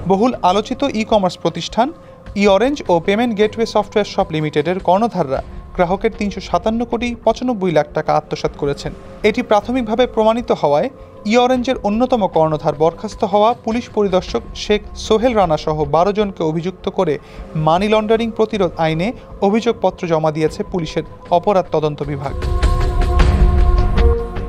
বহুল আলোচিত e commerce প্রতিষ্ঠান ই-অরেঞ্জ ও পেমেন্ট গেটওয়ে সফটওয়্যার শপ লিমিটেডের কর্ণধাররা গ্রাহকের ৩৫৭ কোটি ৯৫ লাখ টাকা আত্মসাৎ করেছেন। এটি প্রাথমিকভাবে প্রমাণিত হওয়ায় ই-অরেঞ্জের অন্যতম কর্ণধার বরখাস্ত হওয়া পুলিশ পরিদর্শক শেখ সোহেল রানা সহ ১২ জনকে অভিযুক্ত করে মানি লন্ডারিং প্রতিরোধ আইনে অভিযোগপত্র জমা দিয়েছে পুলিশের অপরাধ তদন্ত বিভাগ।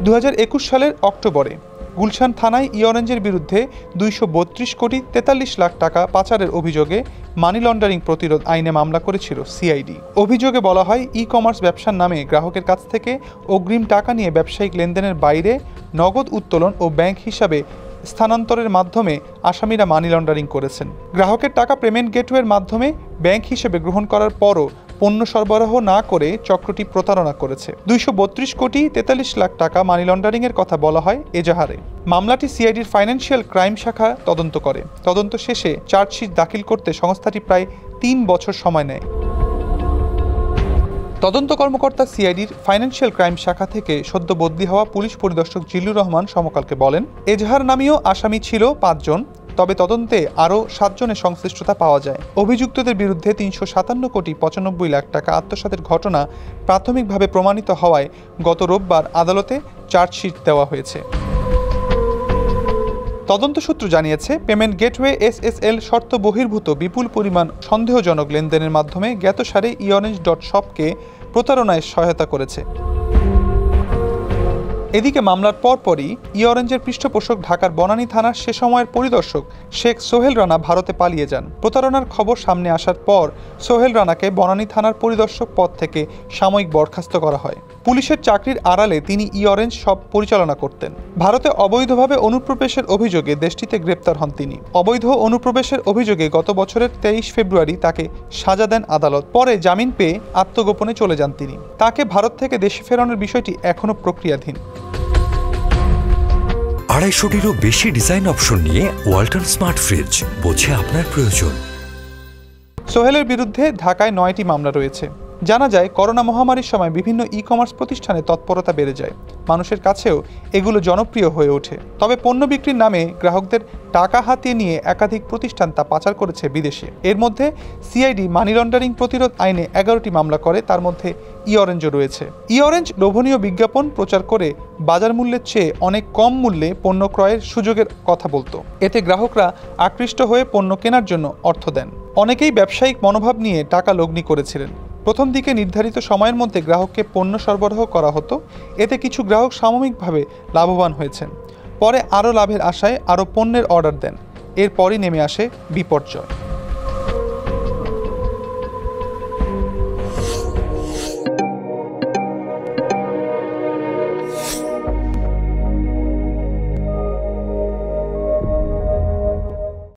২০২১ সালের অক্টোবরে গুলশান থানায় ই-অরেঞ্জের বিরুদ্ধে ২৩২ কোটি ৪৩ লাখ টাকা পাচারের অভিযোগে মানি লন্ডারিং প্রতিরোধ আইনে মামলা করেছিল সিআইডি। অভিযোগে বলা হয়, ই কমার্স ব্যবসার নামে গ্রাহকের কাছ থেকে অগ্রিম টাকা নিয়ে ব্যবসায়িক লেনদেনের বাইরে নগদ উত্তোলন ও ব্যাংক হিসাবে স্থানান্তরের মাধ্যমে আসামিরা মানি লন্ডারিং করেছেন। গ্রাহকের টাকা পেমেন্ট গেটওয়ের মাধ্যমে ব্যাংক হিসেবে গ্রহণ করার পরও পণ্য সরবরাহ না করে চক্রটি প্রতারণা করেছে। ২৩২ কোটি ৪৩ লাখ টাকা মানি লন্ডারিংয়ের কথা বলা হয় এজাহারে। মামলাটি সিআইডির ফাইন্যান্সিয়াল ক্রাইম শাখা তদন্ত করে। তদন্ত শেষে চার্জশিট দাখিল করতে সংস্থাটি প্রায় ৩ বছর সময় নেয়। তদন্ত কর্মকর্তা সিআইডির ফাইন্যান্সিয়াল ক্রাইম শাখা থেকে সদ্য বদলি হওয়া পুলিশ পরিদর্শক জিল্লুর রহমান সমকালকে বলেন, এজাহার নামীয় আসামি ছিল ৫ জন, তবে তদন্তে আরও ৭ জনের সংশ্লিষ্টতা পাওয়া যায়। অভিযুক্তদের বিরুদ্ধে ৩৫৭ কোটি ৯৫ লাখ টাকা আত্মসাতের ঘটনা প্রাথমিকভাবে প্রমাণিত হওয়ায় গত রোববার আদালতে চার্জশিট দেওয়া হয়েছে। তদন্ত সূত্র জানিয়েছে, পেমেন্ট গেটওয়ে এসএসএল শর্ত বহির্ভূত বিপুল পরিমাণ সন্দেহজনক লেনদেনের মাধ্যমে জ্ঞাতসারে ই-অরেঞ্জ.শপকে প্রতারণায় সহায়তা করেছে। এদিকে মামলার পরপরই ই-অরেঞ্জের পৃষ্ঠপোষক ঢাকার বনানী থানার সে সময়ের পরিদর্শক শেখ সোহেল রানা ভারতে পালিয়ে যান। প্রতারণার খবর সামনে আসার পর সোহেল রানাকে বনানী থানার পরিদর্শক পদ থেকে সাময়িক বরখাস্ত করা হয়। পুলিশের চাকরির আড়ালে তিনি ই-অরেঞ্জ শপ পরিচালনা করতেন। ভারতে অবৈধভাবে অনুপ্রবেশের অভিযোগে দেশটিতে গ্রেপ্তার হন তিনি। অবৈধ অনুপ্রবেশের অভিযোগে গত বছরের ২৩ ফেব্রুয়ারি তাকে সাজা দেন আদালত। পরে জামিন পেয়ে আত্মগোপনে চলে যান তিনি। তাকে ভারত থেকে দেশে ফেরানোর বিষয়টি এখনও প্রক্রিয়াধীন। ২৫০টিরও বেশি ডিজাইন অপশন নিয়ে ওয়ালটন স্মার্ট ফ্রিজ, বোঝে আপনার প্রয়োজন। সোহেলের বিরুদ্ধে ঢাকায় ৯টি মামলা রয়েছে। জানা যায়, করোনা মহামারীর সময় বিভিন্ন ই কমার্স প্রতিষ্ঠানে তৎপরতা বেড়ে যায়। মানুষের কাছেও এগুলো জনপ্রিয় হয়ে ওঠে। তবে পণ্য বিক্রির নামে গ্রাহকদের টাকা হাতিয়ে নিয়ে একাধিক প্রতিষ্ঠান তা পাচার করেছে বিদেশে। এর মধ্যে সিআইডি মানি লন্ডারিং প্রতিরোধ আইনে ১১টি মামলা করে, তার মধ্যে ই-অরেঞ্জও রয়েছে। ই-অরেঞ্জ লোভনীয় বিজ্ঞাপন প্রচার করে বাজার মূল্যের চেয়ে অনেক কম মূল্যে পণ্য ক্রয়ের সুযোগের কথা বলতো। এতে গ্রাহকরা আকৃষ্ট হয়ে পণ্য কেনার জন্য অর্থ দেন। অনেকেই ব্যবসায়িক মনোভাব নিয়ে টাকা লগ্নি করেছিলেন। প্রথম দিকে নির্ধারিত সময়ের মধ্যে গ্রাহককে পণ্য সরবরাহ করা হতো। এতে কিছু গ্রাহক সাময়িকভাবে লাভবান হয়েছেন। পরে আরও লাভের আশায় আরও পণ্যের অর্ডার দেন। এরপরই নেমে আসে বিপর্যয়।